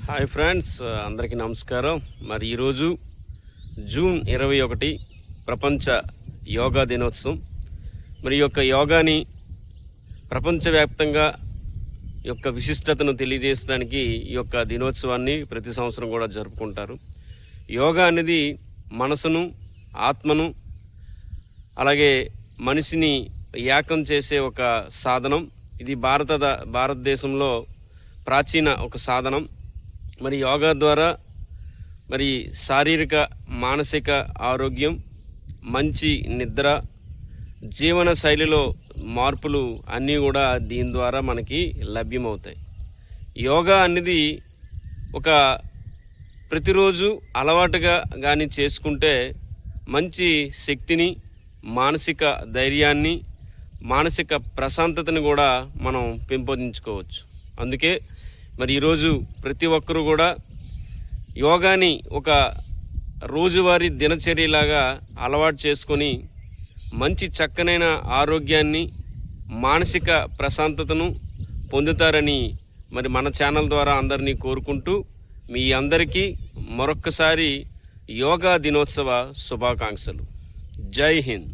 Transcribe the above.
Hi friends, అందరికీ నమస్కారం. మరి ఈరోజు జూన్ 21 ప్రపంచ యోగా దినోత్సవం. మరి ఈ యొక్క యోగాని ప్రపంచవ్యాప్తంగా యొక్క విశిష్టతను తెలియజేయడానికి ఈ యొక్క దినోత్సవాన్ని ప్రతి సంవత్సరం కూడా జరుపుకుంటారు. యోగా అనేది మనసును, ఆత్మను, అలాగే మనిషిని ఏకం చేసే ఒక సాధనం. ఇది భారతదేశంలో ప్రాచీన ఒక సాధనం. మరి యోగా ద్వారా మరి శారీరక, మానసిక ఆరోగ్యం, మంచి నిద్ర, జీవన శైలిలో మార్పులు అన్నీ కూడా దీని ద్వారా మనకి లభ్యమవుతాయి. యోగా అనేది ఒక ప్రతిరోజు అలవాటుగా కానీ చేసుకుంటే మంచి శక్తిని, మానసిక ధైర్యాన్ని, మానసిక ప్రశాంతతని కూడా మనం పెంపొందించుకోవచ్చు. అందుకే మరి ఈరోజు ప్రతి ఒక్కరూ కూడా యోగాని ఒక రోజువారీ దినచర్యలాగా అలవాటు చేసుకొని మంచి చక్కనైన ఆరోగ్యాన్ని, మానసిక ప్రశాంతతను పొందుతారని మరి మన ఛానల్ ద్వారా అందరినీ కోరుకుంటూ మీ అందరికీ మరొక్కసారి యోగా దినోత్సవ శుభాకాంక్షలు. జై హింద్.